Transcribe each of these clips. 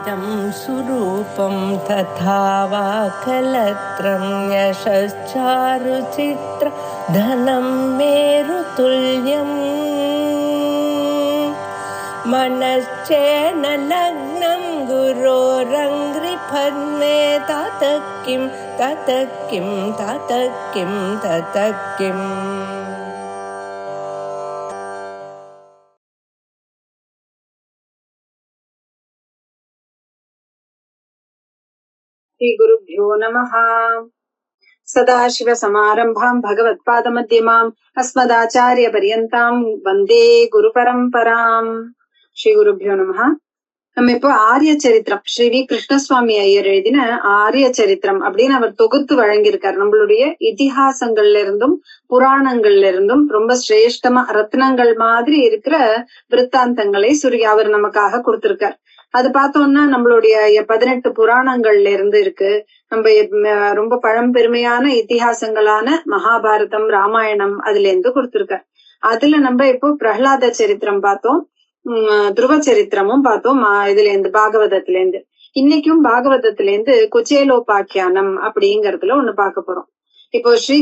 इदं सुरूपं तथा वा कलत्रं यशश्चारुचित्र धनं मेरुतुल्यम् मनश्चेन लग्नं गुरोरङ्घ्रिपद्मे ततः किं ततः किं ततः किं ततः किम्. श्रीगुरुभ्यो नमः. सदाशिवसमारम्भां भगवत्पादमध्यमाम् अस्मदाचार्यपर्यन्तां वन्दे குருபரம்பராம். ஸ்ரீகுருभ्यो நமः. நம்ம இப்போ ஆரிய சரித்திரம், ஸ்ரீ வி கிருஷ்ணசுவாமி ஐயர் எழுதின ஆரிய சரித்திரம் அப்படின்னு அவர் தொகுத்து வழங்கியிருக்காரு. நம்மளுடைய இதிகாசங்கள்ல இருந்தும் புராணங்கள்ல இருந்தும் ரொம்ப சிரேஷ்டமா ரத்னங்கள் மாதிரி இருக்கிற விருத்தாந்தங்களை அவர் நமக்காக கொடுத்திருக்கார். அது பார்த்தோம்னா நம்மளுடைய 18 புராணங்கள்ல இருந்து இருக்கு. நம்ம ரொம்ப பழம்பெருமையான இதிகாசங்களான மகாபாரதம், ராமாயணம் அதுல இருந்து கொடுத்திருக்கார். அதுல நம்ம இப்போ பிரகலாத சரித்திரம் பார்த்தோம், துருவ சரித்திரமும் பார்த்தோம். இதுல இருந்து பாகவதத்துல இருந்து இன்னைக்கும் பாகவதத்துல இருந்து குச்சேலோபாக்கியானம் அப்படிங்கறதுல ஒண்ணு பார்க்க போறோம். இப்போ ஸ்ரீ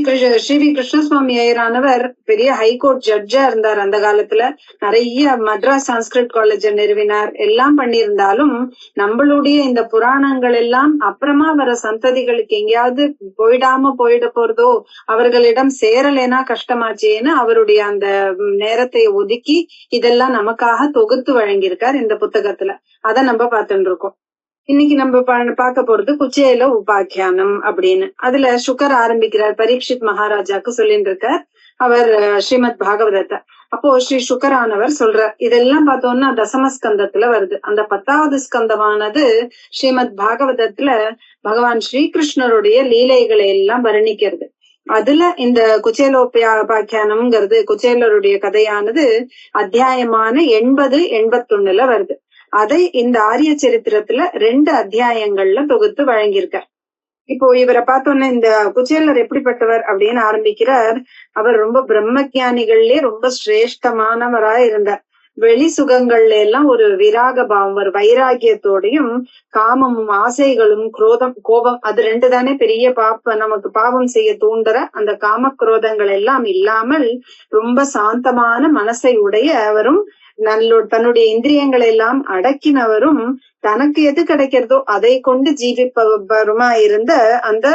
வி கிருஷ்ணசுவாமி ஐயரானவர் பெரிய ஹைகோர்ட் ஜட்ஜா இருந்தார். அந்த காலத்துல நிறைய மദ്രാസ് சான்ஸ்கிரிட் காலேஜ் நிறுவினார், எல்லாம் பண்ணியிருந்தாலும் நம்மளுடைய இந்த புராணங்கள் எல்லாம் அப்புறமா வர சந்ததிகளுக்கு எங்கேயாவது போயிட போறதோ, அவர்களிடம் சேரலைனா கஷ்டமாச்சேன்னு அவருடைய அந்த நேரத்தை ஒதுக்கி இதெல்லாம் நமக்காக தொகுத்து வழங்கியிருக்கார் இந்த புத்தகத்துல. அதை நம்ம பார்த்துட்டு இருக்கோம். இன்னைக்கு நம்ம பார்க்க போறது குச்சேல உபாக்கியானம் அப்படின்னு. அதுல சுகர் ஆரம்பிக்கிறார், பரீட்சித் மகாராஜாக்கு சொல்லிட்டு இருக்கார் அவர் ஸ்ரீமத் பாகவதத்தை. அப்போ ஸ்ரீ சுகரானவர் சொல்றார், இதெல்லாம் பார்த்தோம்னா தசமஸ்கந்தத்துல வருது. அந்த 10வது ஸ்கந்தமானது ஸ்ரீமத் பாகவதத்துல பகவான் ஸ்ரீகிருஷ்ணருடைய லீலைகளை எல்லாம் வர்ணிக்கிறது. அதுல இந்த குச்சேலோபாக்கியானம்ங்கிறது குச்சேலருடைய கதையானது அத்தியாயமான 80-81 வருது. அதை இந்த ஆரிய சரித்திரத்துல 2 அத்தியாயங்கள்ல தொகுத்து வழங்கியிருக்கார். இப்போ இவரை பார்த்தோன்னா இந்த குச்சேலர் எப்படிப்பட்டவர் அப்படின்னு ஆரம்பிக்கிறார். அவர் ரொம்ப பிரம்மஜானிகள்லயே ரொம்ப சிரேஷ்டமானவரா இருந்தார். வெளி சுகங்கள்ல எல்லாம் ஒரு விராக பாவம், ஒரு வைராகியத்தோடையும், காமமும் ஆசைகளும் குரோதம் கோபம் அது 2 தானே பெரிய நமக்கு பாவம் செய்ய தூண்டுற அந்த காம குரோதங்கள் எல்லாம் இல்லாமல் ரொம்ப சாந்தமான மனசை உடைய அவரும் தன்னுடைய இந்திரியங்களை எல்லாம் அடக்கினவரும், தனக்கு எது கிடைக்கிறதோ அதை கொண்டு ஜீவிப்பவருமா இருந்த அந்த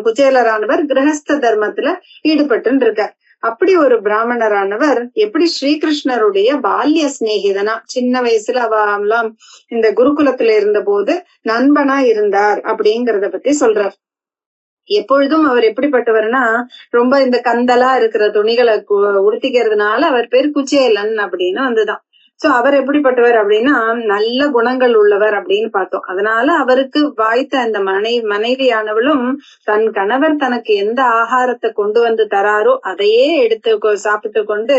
குச்சேலரானவர் கிரகஸ்த தர்மத்துல ஈடுபட்டு இருக்கார். அப்படி ஒரு பிராமணரானவர் எப்படி ஸ்ரீகிருஷ்ணருடைய பால்ய சிநேகிதனா, சின்ன வயசுல அவெல்லாம் இந்த குருகுலத்துல இருந்த போது நண்பனா இருந்தார் அப்படிங்கறத பத்தி சொல்றார். எப்பொழுதும் அவர் எப்படிப்பட்டவர்னா ரொம்ப இந்த கந்தலா இருக்கிற துணிகளை உடுத்திக்கிறதுனால அவர் பேர் குச்சேலன் அப்படின்னு வந்துதான். சோ அவர் எப்படிப்பட்டவர் அப்படின்னா நல்ல குணங்கள் உள்ளவர் அப்படின்னு பார்த்தோம். அதனால அவருக்கு வாய்த்த அந்த மனைவியானவளும் தன் கணவர் தனக்கு எந்த ஆகாரத்தை கொண்டு வந்து தராரோ அதையே எடுத்து சாப்பிட்டு கொண்டு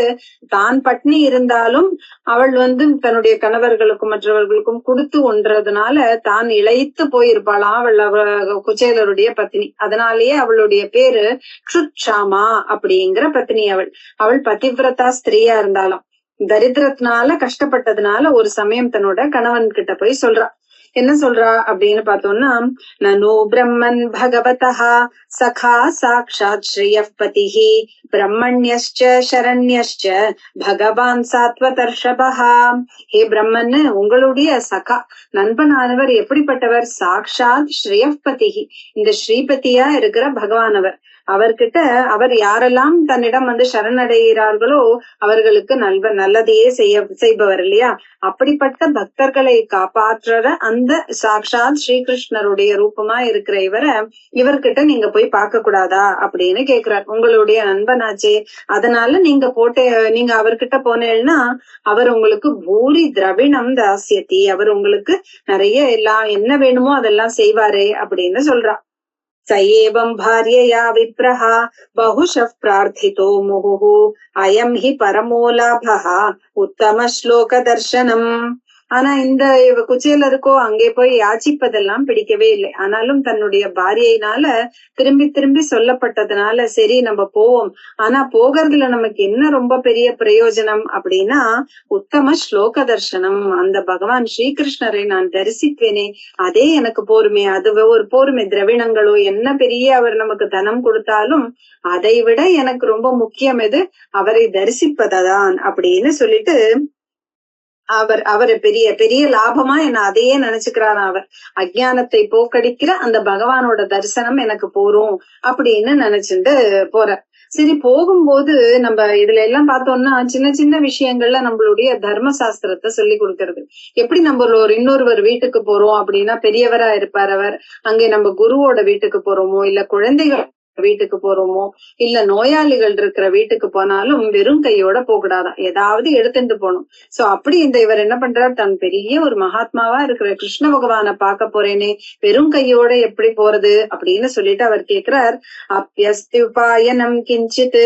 தான் பட்னி இருந்தாலும் அவள் தன்னுடைய கணவர்களுக்கும் மற்றவர்களுக்கும் கொடுத்து ஒன்றதுனால தான் இளைத்து போயிருப்பாளாம் அவள் குச்சேலருடைய பத்னி. அதனாலேயே அவளுடைய பேரு க்ஷுத்ஷாமா அப்படிங்கிற பத்னி. அவள் பதிவிரதா ஸ்திரீயா இருந்தாலும் தரித்திரத்தினால கஷ்டப்பட்டதுனால ஒரு சமயம் தன்னோட கணவன் கிட்ட போய் சொல்றா. என்ன சொல்றா அப்படின்னு பார்த்தோம்னா, நனு பிரம்மன் பகவதா சகா சாக்ஷாத் ஸ்ரீயப் பதிஹி பிரம்மண்யஸ்ச சரண்யஸ்ச பகவான் சாத்வதர்ஷபஹா. ஹே பிரம்மன், உங்களுடைய சகா நண்பனானவர் எப்படிப்பட்டவர்? சாக்ஷாத் ஸ்ரீயப் பதிஹி, இந்த ஸ்ரீபதியா இருக்கிற பகவானவர். அவர்கிட்ட அவர் யாரெல்லாம் தன்னிடம் சரணடைகிறார்களோ அவர்களுக்கு நல்லதையே செய்பவர் இல்லையா? அப்படிப்பட்ட பக்தர்களை காப்பாற்றுற அந்த சாக்ஷாத் ஸ்ரீகிருஷ்ணருடைய ரூபமா இருக்கிற இவர்கிட்ட நீங்க போய் பார்க்க கூடாதா அப்படின்னு கேக்குறார். உங்களுடைய நண்பனாச்சே, அதனால நீங்க அவர்கிட்ட போனேன்னா அவர் உங்களுக்கு பூரி திரவிணம் தாசியத்தி, அவர் உங்களுக்கு நிறைய எல்லாம் என்ன வேணுமோ அதெல்லாம் செய்வாரே அப்படின்னு சொல்றா. சயேவம் பாரியயா விப்ரஹா பகுஷப் பிரார்த்திதோ முஹுஹு அயம் ஹி பரமோ லாபஹ உத்தம ஸ்லோக தர்சனம். ஆனா இந்த குச்சேலருக்கோ அங்கே போய் யாச்சிப்பதெல்லாம் பிடிக்கவே இல்லை. ஆனாலும் தன்னுடைய பாரியையினால திரும்பி திரும்பி சொல்லப்பட்டதுனால சரி நம்ம போவோம். ஆனா போகிறதுல நமக்கு என்ன ரொம்ப பெரிய பிரயோஜனம் அப்படின்னா உத்தம ஸ்லோக தர்சனம். அந்த பகவான் ஸ்ரீகிருஷ்ணரை நான் தரிசிப்பேனே அதே எனக்கு போருமே. அது ஒரு போருமே. திரவிணங்களோ என்ன பெரிய அவர் நமக்கு தனம் கொடுத்தாலும் அதை விட எனக்கு ரொம்ப முக்கியம் எது, அவரை தரிசிப்பதான் அப்படின்னு சொல்லிட்டு அவரு பெரிய பெரிய லாபமா என்ன அதையே நினைச்சுக்கிறாராம். அவர் அஜ்ஞானத்தை போக்கடிக்கிற அந்த பகவானோட தரிசனம் எனக்கு போரும் அப்படின்னு நினைச்சுட்டு போற. சரி, போகும்போது நம்ம இதுல எல்லாம் பார்த்தோம்னா சின்ன சின்ன விஷயங்கள்ல நம்மளுடைய தர்ம சாஸ்திரத்தை சொல்லி கொடுக்கறது. எப்படி நம்ம இன்னொருவர் வீட்டுக்கு போறோம் அப்படின்னா பெரியவரா இருப்பார் அவர், அங்கே நம்ம குருவோட வீட்டுக்கு போறோமோ இல்ல குழந்தைகள் வீட்டுக்கு போறோமோ இல்ல நோயாளிகள் இருக்கிற வீட்டுக்கு போனாலும் வெறும் கையோட போகக்கூடாதான், ஏதாவது எடுத்துட்டு போகணும். சோ அப்படி இந்த இவர் என்ன பண்றார், தன் பெரிய ஒரு மகாத்மாவா இருக்கிற கிருஷ்ண பகவானை பார்க்க போறேனே வெறும் கையோட எப்படி போறது அப்படின்னு சொல்லிட்டு அவர் கேக்குறார். அப்பியஸ்தியுபாயனம் கிஞ்சித்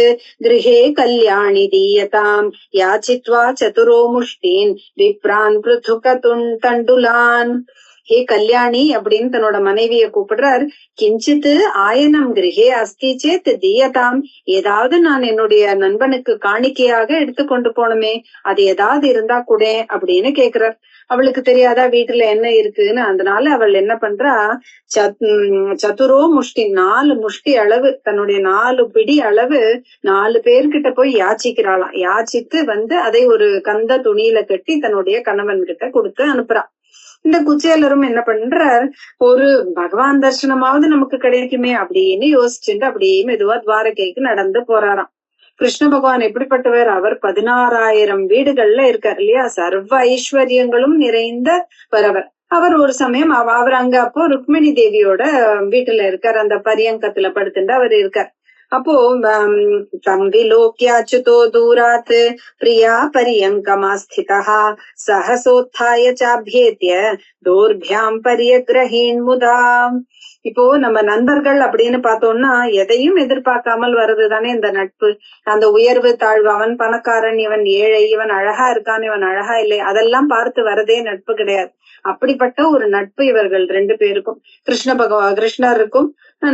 கிருஹே கல்யாணி தீயதாம் யாச்சித்வா சதுரோ முஷ்டீன் விப்ரான் பிருதுக தண்டுலான். ஹே கல்யாணி அப்படின்னு தன்னோட மனைவிய கூப்பிடுறார். கிஞ்சித்து ஆயனம் கிரகே அஸ்தி சேத் தீயதாம், ஏதாவது நான் என்னுடைய நண்பனுக்கு காணிக்கையாக எடுத்துக்கொண்டு போனமே, அது ஏதாவது இருந்தா கூட அப்படின்னு கேக்குறார். அவளுக்கு தெரியாதா வீட்டுல என்ன இருக்குன்னு. அதனால அவள் என்ன பண்றா, சதுரோ முஷ்டி 4 முஷ்டி அளவு, தன்னுடைய 4 பிடி அளவு 4 பேர்கிட்ட போய் யாச்சிக்கிறாளாம். யாச்சித்து அதை ஒரு கந்த துணியில கட்டி தன்னுடைய கணவன் கிட்ட கொடுத்து அனுப்புறா. இந்த குச்சேலரும் என்ன பண்றார், ஒரு பகவான் தரிசனமாவது நமக்கு கிடைக்குமே அப்படின்னு யோசிச்சுட்டு அப்படியே மெதுவா துவாரகைக்கு நடந்து போறாராம். கிருஷ்ண பகவான் எப்படிப்பட்டவர், அவர் 16,000 வீடுகள்ல இருக்கார் இல்லையா, சர்வ ஐஸ்வர்யங்களும் நிறைந்த வரவர். அவர் ஒரு சமயம் அவர் அங்க அப்போ ருக்மிணி தேவியோட வீட்டுல இருக்கார், அந்த பரியங்கத்துல படுத்துட்டு அவர் இருக்கார். அப்போ தம் விலோக்யாச்சுதோ தூராத் பிரியா பரியங்கமாஸ்திதா சஹசோத்தாய சாப்யேத்ய தோர்பியாம் பரியக்ரஹீன் முதா. இப்போ நம்ம நண்பர்கள் அப்படின்னு பார்த்தோம்னா எதையும் எதிர்பார்க்காமல் வர்றதுதானே இந்த நட்பு. அந்த உயர்வு தாழ்வு, அவன் பணக்காரன் இவன் ஏழை, இவன் அழகா இருக்கான் இவன் அழகா இல்லை, அதெல்லாம் பார்த்து வரதே நட்பு கிடையாது. அப்படிப்பட்ட ஒரு நட்பு இவர்கள் 2 பேருக்கும், கிருஷ்ணருக்கும்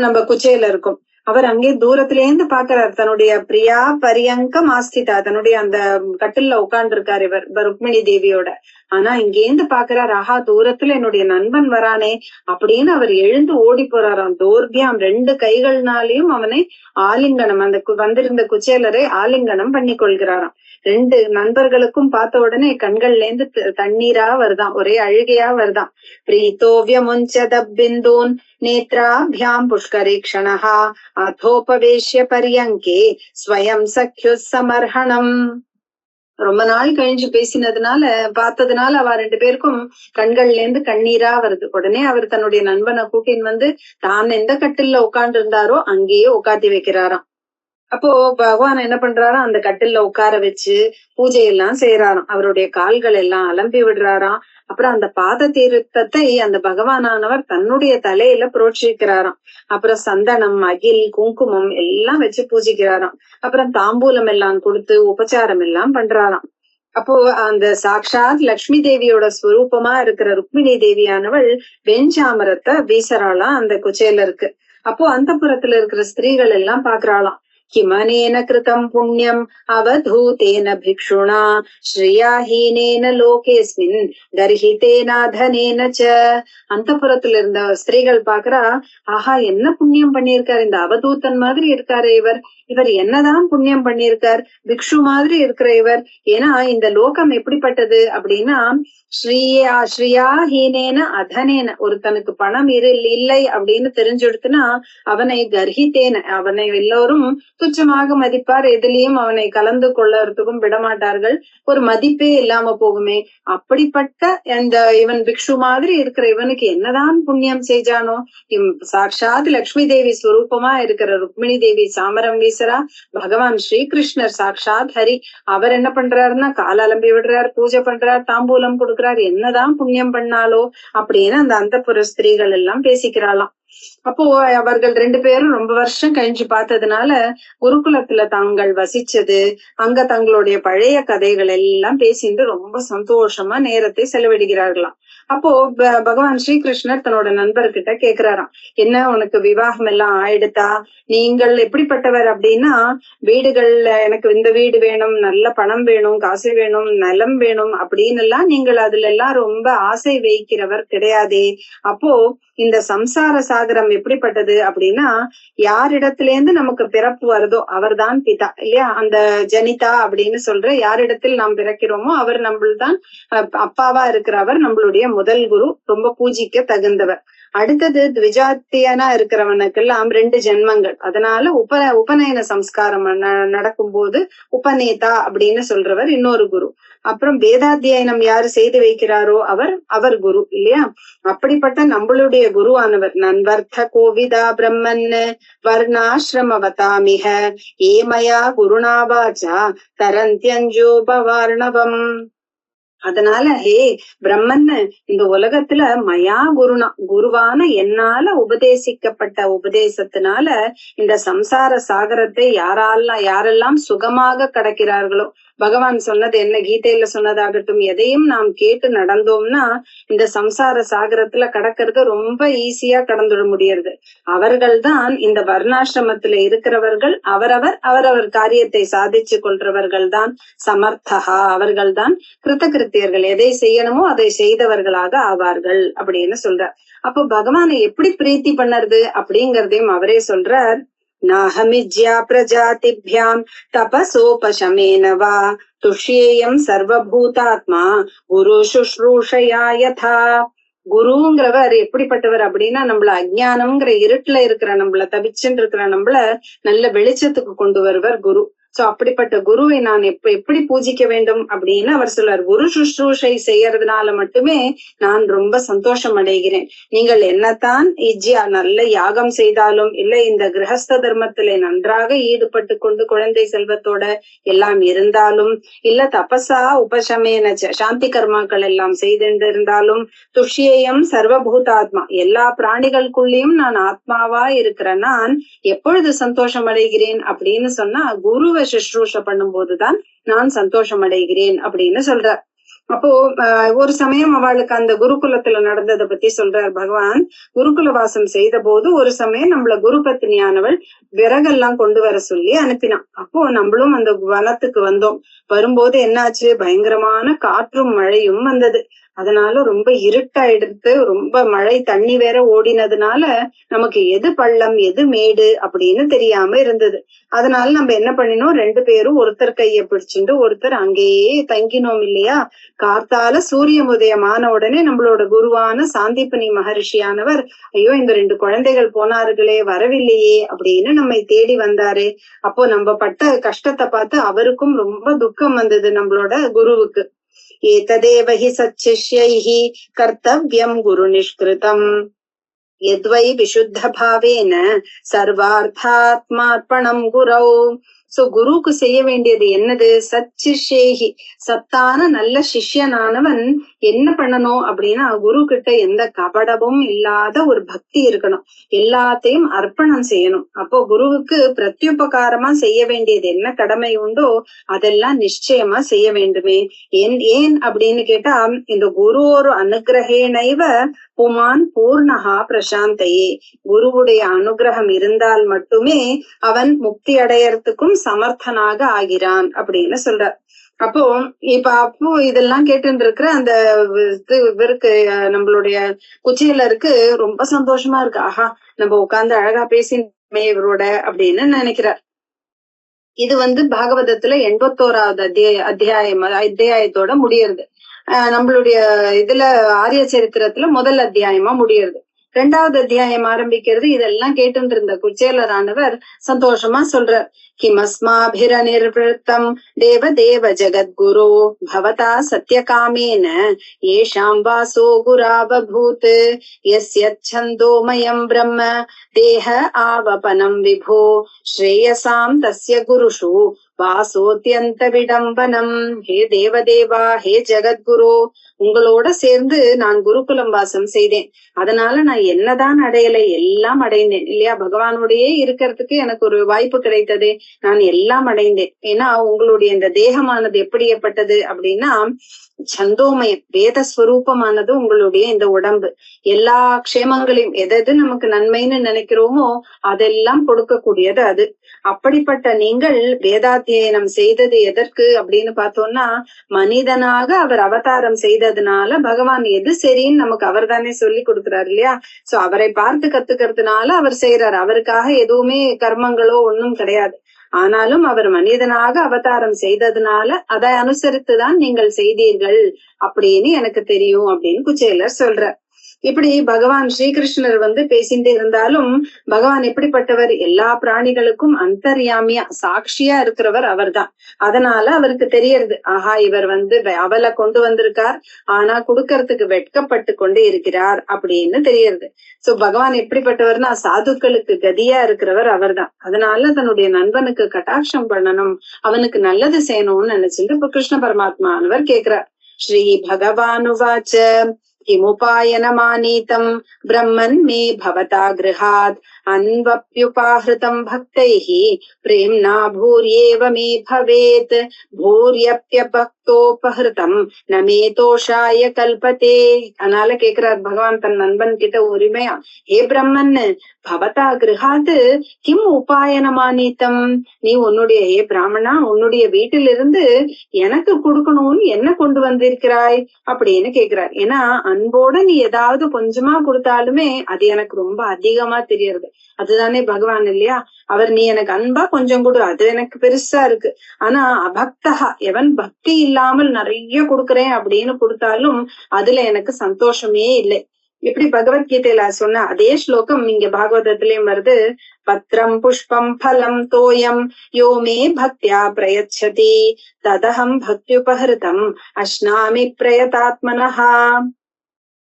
நம்ம குச்சேலருக்கும். அவர் அங்கே தூரத்திலேருந்து பாக்குறார், தன்னுடைய பிரியா பரியங்கம் ஆஸ்திதா, தன்னுடைய அந்த கட்டில்ல உட்கார்ந்து இருக்காரு இவர் ருக்மிணி தேவியோட. ஆனா இங்கேந்து பாக்குறார், ஆஹா தூரத்துல என்னுடைய நண்பன் வரானே அப்படின்னு அவர் எழுந்து ஓடி போறாராம். தோர்பியாம் 2 கைகள்னாலையும் அவனை ஆலிங்கனம், அந்த வந்திருந்த குச்சேலரை ஆலிங்கனம் பண்ணி கொள்கிறாராம். 2 நண்பர்களுக்கும் பார்த்த உடனே கண்கள்ல இருந்து தண்ணீரா வருதான், ஒரே அழுகையா வருதான். பிரீத்தோவியமுஞ்சதபிந்தூன் நேத்ராபியாம் புஷ்கரீக்ஷணஹா அதோபவேஷ்ய பரியங்கே ஸ்வயம் சக்யு சமர்ஹணம். ரொம்ப நாள் கழிஞ்சு பேசினதுனால பார்த்ததுனால அவ 2 பேருக்கும் கண்கள்ல இருந்து கண்ணீரா வருது. உடனே அவர் தன்னுடைய நண்பனை கூட்டின்னு தான் எந்த கட்டில்ல உட்கார்ந்து இருந்தாரோ அங்கேயே உட்காத்தி வைக்கிறாராம். அப்போ பகவான் என்ன பண்றாராம், அந்த கட்டில்ல உட்கார வச்சு பூஜை எல்லாம் செய்யறாராம். அவருடைய கால்கள் எல்லாம் அலம்பி விடுறாராம். அப்புறம் அந்த பாத தீர்த்தத்தை அந்த பகவானானவர் தன்னுடைய தலையில புரோட்சிக்கிறாராம். அப்புறம் சந்தனம், அகில், குங்குமம் எல்லாம் வச்சு பூஜிக்கிறாராம். அப்புறம் தாம்பூலம் எல்லாம் கொடுத்து உபச்சாரம் எல்லாம் பண்றாராம். அப்போ அந்த சாக்ஷாத் லக்ஷ்மி தேவியோட ஸ்வரூபமா இருக்கிற ருக்மிணி தேவியானவள் வெஞ்சாமரத்தை வீசறாளாம் அந்த குச்சேலருக்கு. அப்போ அந்த புறத்துல இருக்கிற ஸ்திரீகள் எல்லாம் பாக்குறாளாம். கிமனேன கிருதம் புண்ணியம் அவதூதேன பிக்ஷுணா ஸ்ரீயாஹீனேன லோகேஸ்மின் கர்ஹிதேனாதனேன ச. அந்த புறத்துல இருந்த ஸ்திரீகள் பாக்குறா, ஆஹா என்ன புண்ணியம் பண்ணியிருக்காரு, இந்த அவதூதன் மாதிரி இருக்காரு இவர், இவர் என்னதான் புண்ணியம் பண்ணியிருக்கார், பிக்ஷு மாதிரி இருக்கிற இவர். ஏன்னா இந்த லோகம் எப்படிப்பட்டது அப்படின்னா ஸ்ரீயாஹீனேன அதனேன, ஒருத்தனுக்கு பணம் இல்லை அப்படின்னு தெரிஞ்செடுத்துனா அவனை கர்ஹித்தேன, அவனை எல்லோரும் துச்சமாக மதிப்பார், எதுலயும் அவனை கலந்து கொள்ளறதுக்கும் விடமாட்டார்கள், ஒரு மதிப்பே இல்லாம போகுமே. அப்படிப்பட்ட இந்த இவன் பிக்ஷு மாதிரி இருக்கிற இவனுக்கு என்னதான் புண்ணியம் செய்தானோ. சாட்சாத் லக்ஷ்மி தேவி ஸ்வரூபமா இருக்கிற ருக்மிணி தேவி சாமரம் வீசரா, பகவான் ஸ்ரீகிருஷ்ணர் சாட்சாத் ஹரி, அவர் என்ன பண்றாருன்னா கால அலம்பி விடுறார், பூஜை பண்றார், தாம்பூலம் கொடுக்கிறார், என்னதான் புண்ணியம் பண்ணாலோ அப்படின்னு அந்த அந்தப்புற ஸ்திரீகள் எல்லாம் பேசிக்கிறாளாம். அப்போ அவர்கள் 2 பேரும் ரொம்ப வருஷம் கழிஞ்சு பார்த்ததுனால குருகுலத்துல தாங்கள் வசிச்சது, அங்க தங்களுடைய பழைய கதைகள் எல்லாம் பேசிட்டு ரொம்ப சந்தோஷமா நேரத்தை செலவிடுகிறார்களாம். அப்போ பகவான் ஸ்ரீகிருஷ்ணர் தன்னோட நண்பர்கிட்ட கேக்குறாராம், என்ன உனக்கு விவாகம் எல்லாம் ஆயிடுதா? நீங்கள் எப்படிப்பட்டவர் அப்படின்னா, வீடுகள்ல எனக்கு இந்த வீடு வேணும், நல்ல பணம் வேணும், காசு வேணும், நிலம் வேணும் அப்படின்னு எல்லாம் நீங்கள் அதுல எல்லாம் ரொம்ப ஆசை வைக்கிறவர் கிடையாதே. அப்போ இந்த சம்சார சாகரம் எப்படிப்பட்டது அப்படின்னா, யாரிடத்துல இருந்து நமக்கு பிறப்பு வருதோ அவர்தான் பிதா இல்லையா? அந்த ஜனிதா அப்படின்னு சொல்ற யாரிடத்தில் நாம் பிறக்கிறோமோ அவர் நம்மள்தான் அப்பாவா இருக்கிறவர், நம்மளுடைய முதல் குரு, ரொம்ப பூஜிக்க தகுந்தவர். அடுத்தது த்விஜாத்தியனா இருக்கிறவனுக்கெல்லாம் 2 ஜென்மங்கள். அதனால உபநயன சம்ஸ்காரம் நடக்கும் போது உபநேதா அப்படின்னு சொல்றவர் இன்னொரு குரு. அப்புறம் வேதாத்தியனம் யாரு செய்து வைக்கிறாரோ அவர் குரு இல்லையா? அப்படிப்பட்ட நம்மளுடைய குருவானவர் நன்வர்த்த கோவிதா பிரம்மன் வர்ணாசிரமவதாமிக ஏமயா குருநாவாச்சா தரந்தியஞ்சோபவார்ணவம். அதனால ஹே பிரம்மன், இந்த உலகத்துல மயா குருவான என்னால உபதேசிக்கப்பட்ட உபதேசத்தினால இந்த சம்சார சாகரத்தை யாரெல்லாம் சுகமாக கடக்கிறார்களோ, பகவான் சொன்னது என்ன, கீதையில சொன்னதாகட்டும், எதையும் நாம் கேட்டு நடந்தோம்னா இந்த சம்சார சாகரத்துல கடக்கிறது ரொம்ப ஈஸியா கடந்துட முடியறது. அவர்கள்தான் இந்த வர்ணாசிரமத்துல இருக்கிறவர்கள், அவரவர் காரியத்தை சாதிச்சு கொள்றவர்கள் தான் சமர்த்தகா, அவர்கள்தான் கிருத்தகிருத்தியர்கள், எதை செய்யணுமோ அதை செய்தவர்களாக ஆவார்கள் அப்படின்னு சொல்றார். அப்போ பகவானை எப்படி பிரீத்தி பண்ணறது அப்படிங்கறதையும் அவரே சொல்றார். நாஹமிஜ்யா பிரஜாதிப்யாம் தபசோபசமேன வா துஷ்யேயம் சர்வபூதாத்மா குரு சுஷ்ரூஷயா யதா. குருங்கிறவர் எப்படிப்பட்டவர் அப்படின்னா, நம்மள அஜ்ஞானம்ங்கிற இருட்டுல இருக்கிற நம்மள தவிச்சுன்னு இருக்கிற நம்மள நல்ல வெளிச்சத்துக்கு கொண்டு வருவர் குரு. சோ அப்படிப்பட்ட குருவை நான் எப்படி பூஜிக்க வேண்டும் அப்படின்னு அவர் சொல்றார். குரு சுஷ்ரூஷை செய்யறதுனால மட்டுமே நான் ரொம்ப சந்தோஷம் அடைகிறேன். நீங்கள் என்னத்தான் நல்ல யாகம் செய்தாலும், இல்லை இந்த கிரகஸ்த தர்மத்திலே நன்றாக ஈடுபட்டு கொண்டு குழந்தை செல்வத்தோட எல்லாம் இருந்தாலும், இல்ல தபசா உபசமேன சாந்தி கர்மாக்கள் எல்லாம் செய்து இருந்தாலும், துஷ்யேயம் சர்வபூதாத்மா, எல்லா பிராணிகளுக்குள்ளேயும் நான் ஆத்மாவா இருக்கிற நான் எப்பொழுது சந்தோஷம் அடைகிறேன் அப்படின்னு சொன்னா, குருவை சுஷ்ரூஷ பண்ணும் போதுதான் நான் சந்தோஷம் அடைகிறேன் அப்படின்னு சொல்றார். அப்போ ஒரு சமயம் அவளுக்கு அந்த குருகுலத்துல நடந்ததை பத்தி சொல்றார் பகவான். குருகுல வாசம் செய்த போது ஒரு சமயம் நம்மள குரு பத்னியானவள் விறகெல்லாம் கொண்டு வர சொல்லி அனுப்பினான். அப்போ நம்மளும் அந்த வனத்துக்கு வந்தோம். வரும்போது என்னாச்சு, பயங்கரமான காற்றும் மழையும் வந்தது. அதனால ரொம்ப இருட்டாயிடுத்து, ரொம்ப மழை தண்ணி வேற ஓடினதுனால நமக்கு எது பள்ளம் எது மேடு அப்படின்னு தெரியாம இருந்தது. அதனால நம்ம என்ன பண்ணினோம், 2 பேரும் ஒருத்தர் கைய பிடிச்சுட்டு ஒருத்தர் அங்கேயே தங்கினோம் இல்லையா? கார்த்தால சூரிய உதயமான உடனே நம்மளோட குருவான சாந்திபனி மகரிஷியானவர், ஐயோ இந்த 2 குழந்தைகள் போனார்களே, வரவில்லையே அப்படின்னு நம்மை தேடி வந்தாரு. அப்போ நம்ம பட்ட கஷ்டத்தை பார்த்து அவருக்கும் ரொம்ப துக்கம் வந்தது நம்மளோட குருவுக்கு. ஏததேவ ஹி சச்சிஷ்யைஹி கர்த்தவ்யம் குரு நிஷ்கிருதம் யத்வை விசுத்த பாவேன சர்வார்த்தாத்மார்ப்பணம் குரௌ. சோ குருவுக்கு செய்ய வேண்டியது என்னது, சச்சிஷ்யைஹி, சத்தான நல்ல சிஷ்யனானவன் என்ன பண்ணணும் அப்படின்னா, குரு கிட்ட எந்த கபடமும் இல்லாத ஒரு பக்தி இருக்கணும், எல்லாத்தையும் அர்ப்பணம் செய்யணும். அப்போ குருவுக்கு பிரத்யுபகாரமா செய்ய வேண்டியது என்ன கடமை உண்டோ அதெல்லாம் நிச்சயமா செய்ய வேண்டுமே. ஏன் அப்படின்னு கேட்டா, இந்த குரு ஒரு அனுகிரகேனைவ புமான் பூர்ணகா பிரசாந்தையே, குருவுடைய அனுகிரகம் இருந்தால் மட்டுமே அவன் முக்தி அடையறதுக்கும் சமர்த்தனாக ஆகிறான் அப்படின்னு சொல்றார். அப்போ இதெல்லாம் கேட்டு இருக்கிற அந்த இவருக்கு, நம்மளுடைய குச்சேலருக்கு ரொம்ப சந்தோஷமா இருக்கு. ஆஹா, நம்ம உட்கார்ந்து அழகா பேசினோமே இவரோட அப்படின்னு நினைக்கிறார். இது பாகவதத்துல 81வது அத்தியாயத்தோட முடியறது. நம்மளுடைய இதுல ஆரிய சரித்திரத்துல முதல் அத்தியாயமா முடியறது. 2வது அத்தியாயம் ஆரம்பிக்கிறது. இதெல்லாம் கேட்டு இருந்த குச்சேலரானவர் சந்தோஷமா சொல்றார். கிமஸ்மாபிர நிர்வృத்தம் தேவ தேவ ஜகத்குரு பவதா சத்யகாமேன ஏஷாம் வாசோ குராவபூத் யஸ்ய சந்தோமயம் பிரம்ம தேஹ ஆவபனம் விபோ ஸ்ரேயசாம் தஸ்ய குருஷு வாசோத்யந்த விடம்பனம். ஹே தேவதேவா, ஹே ஜகத்குரு, உங்களோட சேர்ந்து நான் குருகுலம் வாசம் செய்தேன். அதனால நான் என்னதான் அடையலை, எல்லாம் அடைந்தேன் இல்லையா? பகவானோடையே இருக்கிறதுக்கு எனக்கு ஒரு வாய்ப்பு கிடைத்தது, நான் எல்லாம் அடைந்தேன். ஏன்னா உங்களுடைய இந்த தேகமானது எப்படிப்பட்டது அப்படின்னா சந்தோமயம், வேத ஸ்வரூபமானது உங்களுடைய இந்த உடம்பு. எல்லா க்ஷேமங்களையும் எது நமக்கு நன்மைன்னு நினைக்கிறோமோ அதெல்லாம் கொடுக்கக்கூடியது அது. அப்படிப்பட்ட நீங்கள் வேதாத்தியனம் செய்தது எதற்கு அப்படின்னு பார்த்தோம்னா, மனிதனாக அவர் அவதாரம் செய்ததுனால பகவான் எது சரின்னு நமக்கு அவர் தானே சொல்லி கொடுக்குறாரு இல்லையா? சோ அவரை பார்த்து கத்துக்கிறதுனால அவர் செய்யறாரு. அவருக்காக எதுவுமே கர்மங்களோ ஒண்ணும் கிடையாது. ஆனாலும் அவர் மனிதனாக அவதாரம் செய்ததுனால அதை அனுசரித்துதான் நீங்கள் செய்தீர்கள் அப்படின்னு எனக்கு தெரியும் அப்படின்னு குச்சேலர் சொல்றார். இப்படி பகவான் ஸ்ரீகிருஷ்ணர் பேசிட்டு இருந்தாலும் பகவான் எப்படிப்பட்டவர், எல்லா பிராணிகளுக்கும் அந்தர்யாமியா சாட்சியா இருக்கிறவர் அவர் தான். அதனால அவருக்கு தெரியறது, ஆஹா இவர் அவலை கொண்டு வந்திருக்கார், ஆனா குடுக்கறதுக்கு வெட்கப்பட்டு கொண்டு இருக்கிறார் அப்படின்னு தெரியறது. சோ பகவான் எப்படிப்பட்டவர்னா சாதுக்களுக்கு கதியா இருக்கிறவர் அவர் தான். அதனால தன்னுடைய நண்பனுக்கு கட்டாட்சம் பண்ணணும், அவனுக்கு நல்லது செய்யணும்னு நினைச்சிட்டு இப்ப கிருஷ்ண பரமாத்மானவர் கேக்குறார். ஸ்ரீ பகவானுவாச்ச किमुपायनमानीतं ब्रह्मन् मे भवता गृहात् अन्वप्युपाहृतं भक्तैः प्रेम्णा भूर्येव मे भवेत् भूर्यप्यभक्तोपहृतं न मे तोषाय कल्पते. அதனால கேக்குறார் பகவான் தன் நண்பன் கிட்ட உரிமையா, ஹே பிரம்மன், பவதா கிரகாத் கிம் உபாயனமானீத்தம், நீ உன்னுடைய ஹே பிராமணா உன்னுடைய வீட்டிலிருந்து எனக்கு கொடுக்கணும்னு என்ன கொண்டு வந்திருக்கிறாய் அப்படின்னு கேக்குறார். ஏன்னா அன்போட நீ ஏதாவது கொஞ்சமா கொடுத்தாலுமே அது எனக்கு ரொம்ப அதிகமா தெரியறது. அதுதானே பகவான் இல்லையா? அவர் நீ எனக்கு அன்பா கொஞ்சம் கொடு, அது எனக்கு பெருசா இருக்கு. ஆனா அபக்தகா, எவன் பக்தி இல்லாமல் நிறைய கொடுக்கறேன் அப்படின்னு கொடுத்தாலும் அதுல எனக்கு சந்தோஷமே இல்லை. இப்படி பகவத்கீதையில சொன்ன அதே ஸ்லோகம் இங்க பாகவதத்திலயும் வருது. பத்ரம் புஷ்பம் பலம் தோயம் யோமே பக்தியா பிரயச்சதி ததஹம் பக்தியுபஹிருதம் அஷ்னாமி பிரயதாத்மனஹா.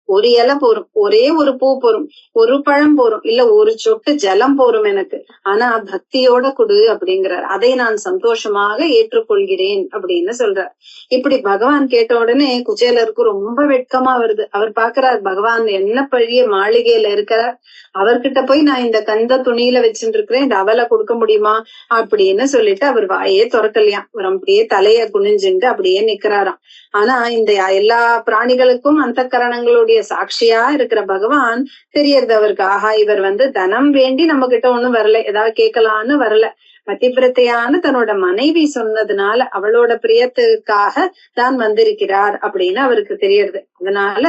ஒரு இலை போரும், ஒரே ஒரு பூ போரும், ஒரு பழம் போரும், இல்ல ஒரு சொட்டு ஜலம் போரும் எனக்கு, ஆனா பக்தியோட கொடு அப்படிங்கிறார். அதை நான் சந்தோஷமாக ஏற்றுக்கொள்கிறேன் அப்படின்னு சொல்றார். இப்படி பகவான் கேட்ட உடனே குச்சேலருக்கு ரொம்ப வெட்கமா வருது. அவர் பாக்குறார் பகவான் என்ன பெரிய மாளிகையில இருக்கிறார், அவர்கிட்ட போய் நான் இந்த கந்த துணியில வச்சுட்டு இருக்கிறேன், இந்த அவலை கொடுக்க முடியுமா அப்படின்னு சொல்லிட்டு அவர் வாயே திறக்கலையாம். அவர் அப்படியே தலைய குனிஞ்சுட்டு அப்படியே நிக்கிறாராம். ஆனா இந்த எல்லா பிராணிகளுக்கும் அந்த கரணங்களுடைய சாட்சியா இருக்கிற பகவான் தெரியறது அவருக்கு. ஆஹா இவர் தனம் வேண்டி நம்ம கிட்ட ஒண்ணும் வரல, ஏதாவது கேட்கலான்னு வரல, பதிவிரத்தையான தன்னோட மனைவி சொன்னதுனால அவளோட பிரியத்துக்காக தான் வந்திருக்கிறார் அப்படின்னு அவருக்கு தெரியறது. அதனால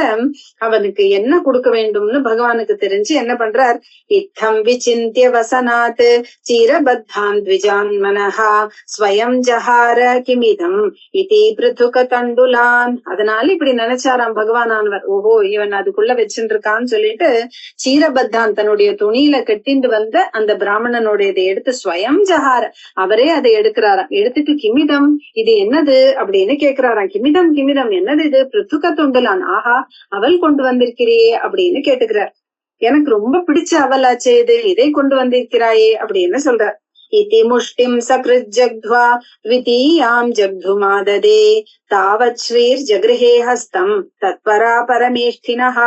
அவனுக்கு என்ன கொடுக்க வேண்டும்னு பகவானுக்கு தெரிஞ்சு என்ன பண்றார், இத்தம் விசிந்திய வசனாத் சீரபத்தான் த்விஜான்மனஹா ஸ்வயம் ஜஹார கிமிதம் இதி பிருதுக தண்டுலான். அதனால இப்படி நினைச்சாராம் பகவானவர், ஓஹோ இவன் அதுக்குள்ள வச்சுட்டு இருக்கான்னு சொல்லிட்டு சீரபத்தான் தன்னுடைய துணியில கட்டிண்டு வந்த அந்த பிராமணனுடைய இதை எடுத்து ஸ்வயம் ஜஹார அவரே அதை எடுக்கிறாராம். எடுத்துட்டு கிமிதம் இது என்னது அப்படின்னு கேக்குறாராம். கிமிதம் கிமிதம் என்னது இது, பிருத்துக துண்டுலான், ஆஹா அவள் கொண்டு வந்திருக்கிறியே அப்படின்னு கேட்டுக்கிறார். எனக்கு ரொம்ப பிடிச்ச அவலாச்சே இது, இதை கொண்டு வந்திருக்கிறாயே அப்படின்னு சொல்றார். इति मुष्टिं सकृत् जग्ध्वा द्वितीयां जग्धुमाददे तावत् श्रीर्जगृहे हस्तं तत्परा परमेष्ठिनः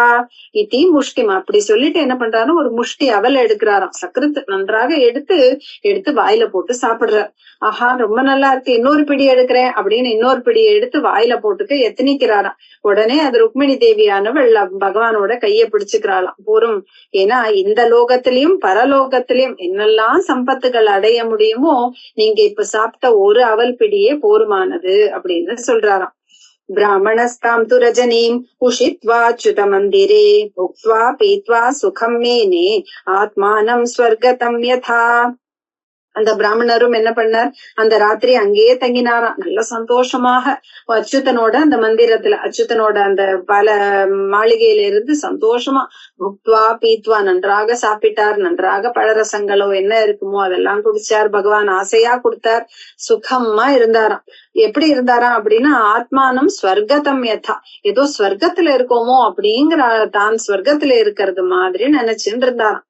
इति मुष्टिम. அப்படி சொல்லிட்டு என்ன பண்றாரு, ஒரு முஷ்டி அவல் எடுக்கிறாராம். சக்கரத்து நன்றாக எடுத்து வாயில போட்டு சாப்பிடுறார். ஆஹா ரொம்ப நல்லா இருக்கு, இன்னொரு பிடி எடுக்கிறேன் அப்படின்னு இன்னொரு பிடியை எடுத்து வாயில போட்டுக்க எத்தனிக்கிறாராம். உடனே அது ருக்மிணி தேவியானவள் பகவானோட கையை பிடிச்சுக்கிறாளாம். போரும், ஏன்னா இந்த லோகத்திலயும் பரலோகத்திலயும் என்னெல்லாம் சம்பத்துகள் அடைய முடியுமோ நீங்க இப்ப சாப்பிட்ட ஒரு அவல் பிடியே போருமானது அப்படின்னு சொல்றாராம். பிராமணஸ்தாம் து ரஜனீம் உஷித்வா च्युत மந்திரே புக்த்வா பீத்வா சுகம் மேனே ஆத்மானம் ஸ்வர்கதம் யதா. அந்த பிராமணரும் என்ன பண்ணார், அந்த ராத்திரி அங்கேயே தங்கினாராம். நல்ல சந்தோஷமாக அச்சுதனோட அந்த மந்திரத்துல, அச்சுதனோட அந்த பல மாளிகையில இருந்து சந்தோஷமா புக்த்வா பீத்வா நன்றாக சாப்பிட்டார். நன்றாக பழரசங்களோ என்ன இருக்குமோ அதெல்லாம் குடிச்சார். பகவான் ஆசையா கொடுத்தார். சுகமா இருந்தாராம். எப்படி இருந்தாராம் அப்படின்னா ஆத்மானம் ஸ்வர்கதம் யதா, ஏதோ ஸ்வர்க்கத்துல இருக்கோமோ அப்படிங்கிற தான் ஸ்வர்க்கத்துல இருக்கிறது மாதிரி நினைச்சுட்டு இருந்தாராம்.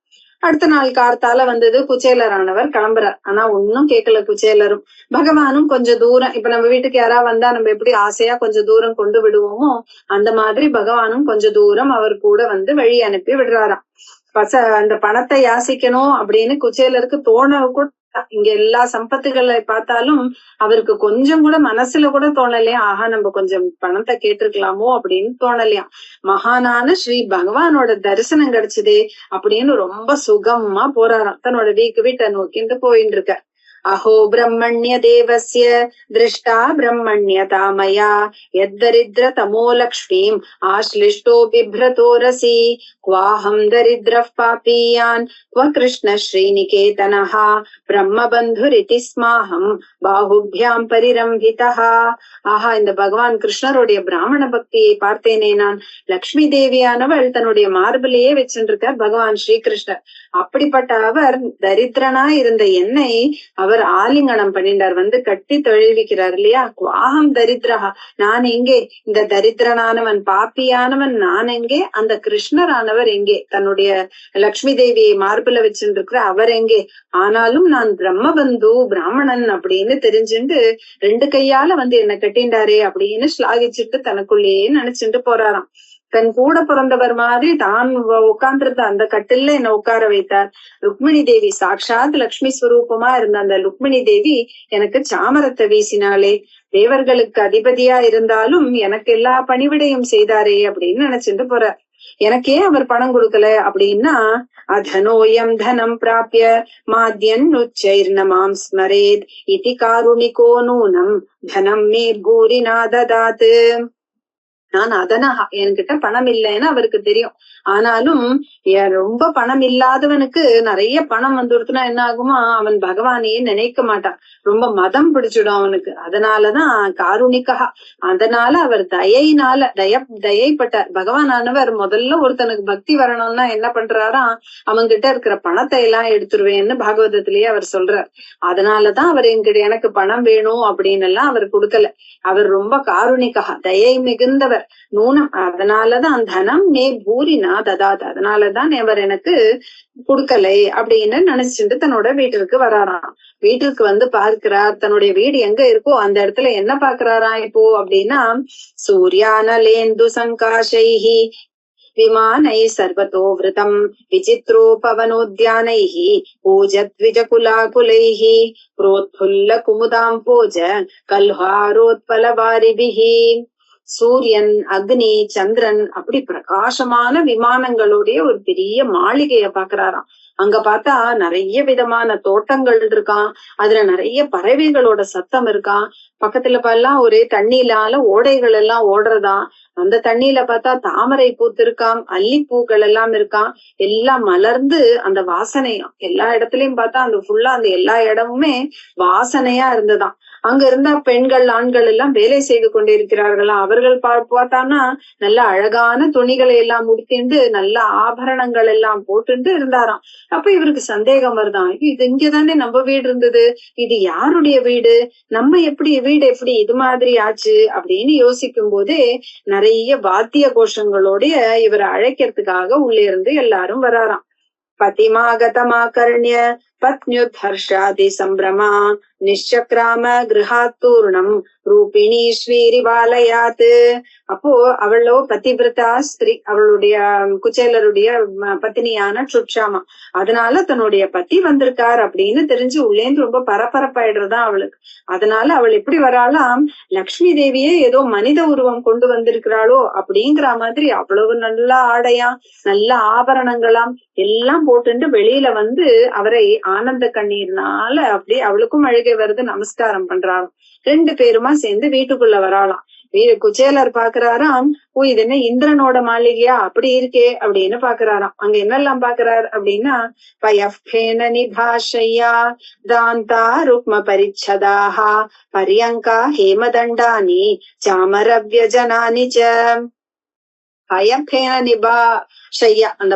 அடுத்த நாள் கார்த்தால வந்தது, குச்சேலரானவர் கிளம்புறார். ஆனா ஒன்னும் கேட்கல குச்சேலரும். பகவானும் கொஞ்சம் தூரம், இப்ப நம்ம வீட்டுக்கு யாராவது வந்தா நம்ம எப்படி ஆசையா கொஞ்சம் தூரம் கொண்டு விடுவோமோ அந்த மாதிரி பகவானும் கொஞ்சம் தூரம் அவர் கூட வந்து வழி அனுப்பி விடுறாராம். அந்த பணத்தை யாசிக்கணும் அப்படின்னு குச்சேலருக்கு தோண கூட, இங்க எல்லா சம்பத்துகளை பார்த்தாலும் அவருக்கு கொஞ்சம் கூட மனசுல கூட தோணலையா, ஆஹா நம்ம கொஞ்சம் பணத்தை கேட்டிருக்கலாமோ அப்படின்னு தோணலையா. மகானான ஸ்ரீ பகவானோட தரிசனம் கிடைச்சதே அப்படின்னு ரொம்ப சுகமா போறாராம். தன்னோட வீட்டை நோக்கிட்டு போயிட்டு இருக்க. अहो ब्रह्मण्य देवस्य दृष्टा ब्रह्मण्यता मया यद्दरिद्र तमो लक्ष्मीम् आश्लिष्टो बिभ्रतो रसि क्वाहं दरिद्रः पापीयान् क्व कृष्ण श्रीनिकेतनः ब्रह्मबन्धुरिति स्माहं बाहुभ्याम् परिरम्भितः. ஆஹா, இந்த பகவான் கிருஷ்ணருடைய பிராமண பக்தியை பார்த்தேனே நான். லக்ஷ்மி தேவியானவள் தன்னுடைய மார்பிலேயே வச்சுருக்கார் பகவான் ஸ்ரீகிருஷ்ணர். அப்படிப்பட்ட அவர் தரித்திரனா இருந்த என்னை அவர் ஆலிங்கனம் பண்ணிட்டார், வந்து கட்டி தொழில்விக்கிறார் இல்லையா. குவாகம் தரித்திரஹா, நான் எங்கே, இந்த தரித்திரனானவன் பாப்பியானவன் நான் எங்கே, அந்த கிருஷ்ணரானவர் எங்கே, தன்னுடைய லக்ஷ்மி தேவியை மார்பில வச்சுருக்கிற அவர் எங்கே. ஆனாலும் நான் பிரம்மபந்து பிராமணன் அப்படின்னு தெரிஞ்சுட்டு 2 கையால வந்து என்ன கட்டிண்டாரே அப்படின்னு ஸ்லாகிச்சுட்டு தனக்குள்ளேயே நினைச்சுட்டு போறாராம். தன் கூட பிறந்தவர் மாதிரி தான் உட்கார்ந்துருந்த அந்த கட்டில்ல என்ன உட்கார வைத்தார். ருக்மிணி தேவி சாட்சாத் லக்ஷ்மி ஸ்வரூபமா இருந்த அந்த ருக்மிணி தேவி எனக்கு சாமரத்தை வீசினாலே, தேவர்களுக்கு அதிபதியா இருந்தாலும் எனக்கு எல்லா பணிவிடையும் செய்தாரே அப்படின்னு நினைச்சிட்டு போறார். எனக்கே அவர் பணம் கொடுக்கல அப்படின்னா, அதனோயம் தனம் பிராபிய மாத்யன் உச்சைர்ணமாம் ஸ்மரேத் இதி காருணிகோ நூனம் தனம் மே பூரி நாததாத். நான் அதனாக என்கிட்ட பணம் இல்லைன்னு அவருக்கு தெரியும். ஆனாலும் ரொம்ப பணம் இல்லாதவனுக்கு நிறைய பணம் வந்துடுத்துனா என்ன ஆகுமா, அவன் பகவானையே நினைக்க மாட்டான், ரொம்ப மதம் பிடிச்சிடும் அவனுக்கு. அதனாலதான் காருணிக்கா, அதனால அவர் தயையினால தயைப்பட்டார். பகவானானவர் முதல்ல ஒருத்தனுக்கு பக்தி வரணும்னா என்ன பண்றாராம், அவன்கிட்ட இருக்கிற பணத்தை எல்லாம் எடுத்துருவேன்னு பாகவதத்திலேயே அவர் சொல்றார். அதனாலதான் அவர் எனக்கு பணம் வேணும் அப்படின்னு எல்லாம் அவர் கொடுக்கல. அவர் ரொம்ப காருணிக்கா, தயை மிகுந்தவர். நூனம், அதனாலதான் தனம் மே பூரினா ததாத், அதனாலதான் அவர் எனக்கு கொடுக்கலை அப்படின்னு நினைச்சுட்டு தன்னோட வீட்டிற்கு வராராம். வீட்டுக்கு வந்து பார்க்கிறார், தன்னுடைய வீடு எங்க இருக்கோ அந்த இடத்துல என்ன பாக்குறாராம் இப்போ அப்படின்னா, சூர்யானலேந்து சங்காஷைஹி விமானை சர்வதோ விருதம் விசித்ரோபவனோத்யானைஹ பூஜத்விஜகுலாகுலைஹ புரோத்புல்ல குமுதாம் போஜ கல்ஹாரோத்பலவாரிபிஹ. சூரியன், அக்னி, சந்திரன் அப்படி பிரகாசமான விமானங்களுடைய ஒரு பெரிய மாளிகைய பாக்குறாராம். அங்க பார்த்தா நிறைய விதமான தோட்டங்கள் இருக்கான், அதுல நிறைய பறவைகளோட சத்தம் இருக்கான். பக்கத்துல எல்லாம் ஒரே தண்ணியிலால ஓடைகள் எல்லாம் ஓடுறதாம். அந்த தண்ணியில பார்த்தா தாமரை பூத்திருக்காம், அல்லிப்பூக்கள் எல்லாம் இருக்கான், எல்லாம் மலர்ந்து அந்த வாசனையும் எல்லா இடத்துலயும் பார்த்தா அந்த ஃபுல்லா அந்த எல்லா இடமுமே வாசனையா இருந்ததாம். அங்க இருந்தா பெண்கள் ஆண்கள் எல்லாம் வேலை செய்து கொண்டிருக்கிறார்களாம். அவர்கள் பார்த்தானா நல்ல அழகான துணிகளை எல்லாம் முடித்திண்டு நல்ல ஆபரணங்கள் எல்லாம் போட்டுட்டு இருந்தாராம். அப்ப இவருக்கு சந்தேகம் வருதான், இது இங்கதானே நம்ம வீடு இருந்தது, இது யாருடைய வீடு, நம்ம வீடு எப்படி இது மாதிரி ஆச்சு அப்படின்னு யோசிக்கும் போதே நிறைய வாத்திய கோஷங்களோடைய இவரை அழைக்கிறதுக்காக உள்ளே இருந்து எல்லாரும் வராராம். பதிமாகதமாகர்ணிய பத்னியுத் ஹர்ஷாதி சம்பிரமா நிச்சக்ராம கிருஹாத்தூர்ணம் ரூபிணி ஸ்ரீரிவாலயாத். அப்போ அவளோ பதிவிரதா ஸ்திரீ, அவளுடைய குச்சேலருடைய பத்தினியான சுட்சாமா. அதனால தன்னுடைய பத்தி வந்திருக்கார் அப்படின்னு தெரிஞ்சு உள்ளேந்து ரொம்ப பரபரப்பாயிடுறதா அவளுக்கு. அதனால அவள் எப்படி வராளாம், லக்ஷ்மி தேவியே ஏதோ மனித உருவம் கொண்டு வந்திருக்கிறாளோ அப்படிங்கிற மாதிரி அவ்வளவு நல்ல ஆடையாம், நல்ல ஆபரணங்களாம் எல்லாம் போட்டுட்டு வெளியில வந்து அவரை ஆனந்த கண்ணீர்னால அப்படி அவளுக்கும் அழுகை வருது, நமஸ்காரம் பண்றாங்க. 2 பேருமா சேர்ந்து வீட்டுக்குள்ள வராளாம். குச்சேலர் பாக்குறாராம், ஓ இது என்ன இந்திரனோட மாளிகையா அப்படி இருக்கே அப்படின்னு பாக்குறாராம். அங்க என்னெல்லாம் பாக்குறாரு அப்படின்னா, பயஃபேன நிபாஷையா தாந்தா ருக்ம பரிச்சதாஹா பரியங்கா ஹேமதண்டானி சாமரவ்யஜனானி ச. பயஃபேன நிபாஷையா, அந்த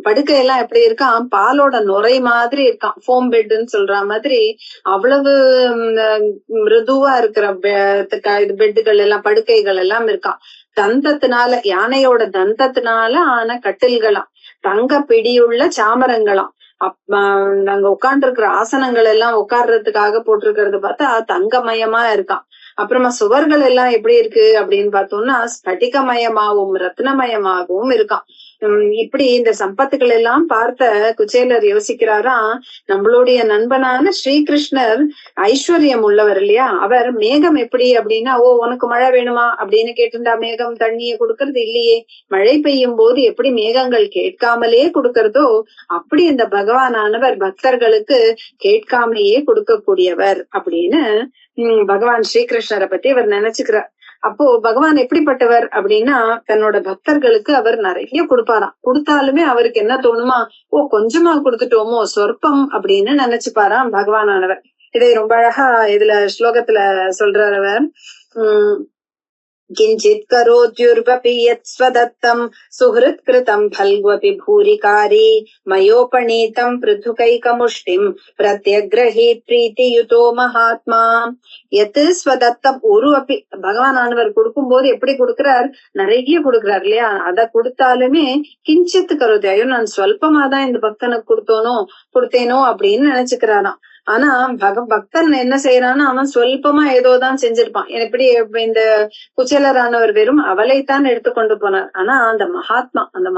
படுக்கையெல்லாம் எப்படி இருக்கான், பாலோட நுரை மாதிரி இருக்கான், ஃபோம் பெட்ன்னு சொல்ற மாதிரி அவ்வளவு மிருதுவா இருக்கிற பெட்டுகள் எல்லாம் படுக்கைகள் எல்லாம் இருக்கான். தந்தத்தினால, யானையோட தந்தத்தினால ஆன கட்டில்களாம், தங்க பிடியுள்ள சாமரங்களாம். நாங்க உட்கார்ந்து இருக்கிற ஆசனங்கள் எல்லாம் உட்கார்றதுக்காக போட்டிருக்கிறது பார்த்தா தங்கமயமா இருக்கான். அப்புறமா சுவர்கள் எல்லாம் எப்படி இருக்கு அப்படின்னு பார்த்தோம்னா ஸ்படிகமயமாகவும் ரத்னமயமாகவும் இருக்கான். இப்படி இந்த சம்பத்துகள் எல்லாம் பார்த்த குச்சேலர் யோசிக்கிறாராம், நம்மளுடைய நண்பனான ஸ்ரீகிருஷ்ணர் ஐஸ்வர்யம் உள்ளவர் இல்லையா, அவர் மேகம் எப்படி அப்படின்னா, ஓ உனக்கு மழை வேணுமா அப்படின்னு கேட்டுண்டா மேகம் தண்ணியை கொடுக்கறது இல்லையே, மழை பெய்யும் போது எப்படி மேகங்கள் கேட்காமலே கொடுக்கறதோ அப்படி இந்த பகவானானவர் பக்தர்களுக்கு கேட்காமலேயே கொடுக்கக்கூடியவர் அப்படின்னு பகவான் ஸ்ரீகிருஷ்ணரை பத்தி அவர் நினைச்சுக்கிறார். அப்போ பகவான் எப்படிப்பட்டவர் அப்படின்னா, தன்னோட பக்தர்களுக்கு அவர் நிறைய கொடுப்பாராம். கொடுத்தாலுமே அவருக்கு என்ன தோணுமா, ஓ கொஞ்சமா கொடுத்துட்டோமோ சொற்பம் அப்படின்னு நினைச்சுப்பாராம் பகவானானவர். இதை ரொம்ப அழகா இதுல ஸ்லோகத்துல சொல்றார் அவர். किञ्चित् करोत्युर्वपि यत् स्वदत्तम् सुहृत्कृतम् फल्ग्वपि भूरिकारी मयोपनीतम् पृथुकैकमुष्टिम् प्रत्यग्रहीत् प्रीतियुतो महात्मा यत् स्वदत्तம் ஒரு அப்பி பகவானானவர் கொடுக்கும் போது எப்படி கொடுக்கிறார், நிறைய கொடுக்கிறார் இல்லையா, அதை கொடுத்தாலுமே கிஞ்சித் கரோதி, ஐயோ நான் சொல்பமாதான் இந்த பக்தனுக்கு கொடுத்தேனோ அப்படின்னு நினைச்சுக்கிறாராம். ஆனா பக்தன் என்ன செய்யறான்னா, அவன் சொல்பமா ஏதோதான் செஞ்சிருப்பான். எப்படி இந்த குச்சேலரானவர் வெறும் அவளைத்தான் எடுத்துக்கொண்டு போனார். ஆனா அந்த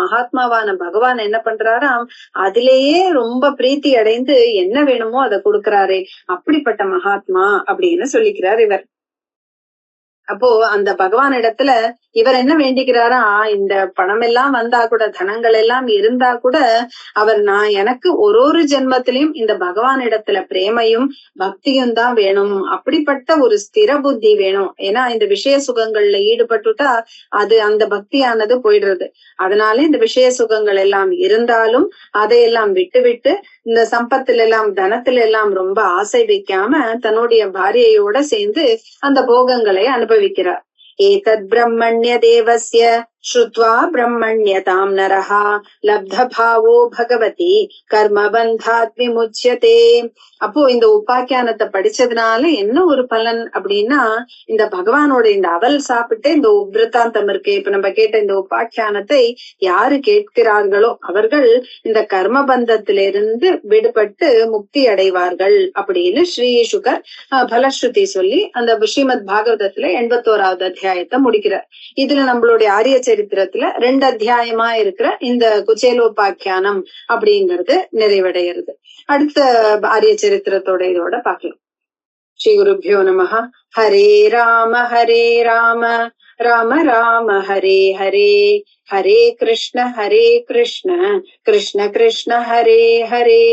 மகாத்மாவான பகவான் என்ன பண்றாராம், அதிலேயே ரொம்ப பிரீத்தி அடைந்து என்ன வேணுமோ அதை கொடுக்கிறாரே, அப்படிப்பட்ட மகாத்மா அப்படின்னு சொல்லிக்கிறார் இவர். அப்போ அந்த பகவான் இடத்துல இவர் என்ன வேண்டிக்கிறாரா, இந்த பணம் எல்லாம் வந்தா கூட, தனங்கள் எல்லாம் இருந்தா கூட, அவர் எனக்கு ஒரு ஜென்மத்திலையும் இந்த பகவான் இடத்துல பிரேமையும் பக்தியும் தான் வேணும், அப்படிப்பட்ட ஒரு ஸ்திர புத்தி வேணும். ஏன்னா இந்த விஷய சுகங்கள்ல ஈடுபட்டுட்டா அது அந்த பக்தியானது போயிடுறது. அதனால இந்த விஷய சுகங்கள் எல்லாம் இருந்தாலும் அதையெல்லாம் விட்டு இந்த சம்பத்துல எல்லாம் தனத்துல எல்லாம் ரொம்ப ஆசை வைக்காம தன்னுடைய பாரியையோட சேர்ந்து அந்த போகங்களை அனுபவிக்கிறார். ஏதத் பிரம்மண்ய தேவஸ்ய ஸ்ருத்வா பிரம்மண்யதாம் நரஹா லப்த பாவோ பகவதி கர்மபந்தாத் விமுச்யதே. அப்போ இந்த உபாக்கியானத்தை படிச்சதுனால என்ன ஒரு பலன் அப்படின்னா, இந்த பகவானோட இந்த அவல் சாப்பிட்டு இந்த உப்ரதாந்தம் இருக்கு, இப்ப நம்ம கேட்ட இந்த உபாக்கியானத்தை யாரு கேட்கிறார்களோ அவர்கள் இந்த கர்மபந்தத்திலிருந்து விடுபட்டு முக்தி அடைவார்கள் அப்படின்னு ஸ்ரீ சுகர் பலஸ்ருதி சொல்லி அந்த ஸ்ரீமத் பாகவதத்துல 81வது அத்தியாயத்தை முடிக்கிறார். இதுல நம்மளுடைய ஆரிய சரித்திரத்துல 2 அத்தியாயமா இருக்கிற இந்த குச்சேலோபாக்கியானம் அப்படிங்கிறது நிறைவடைகிறது. அடுத்த ஆரிய சரித்திரத்தோட இதோட பார்க்கலாம். ஸ்ரீ குருப்யோ நமஹ. ஹரே ராம ராம ராம ஹரே ஹரே, ஹரே கிருஷ்ண கிருஷ்ண கிருஷ்ண ஹரே ஹரே.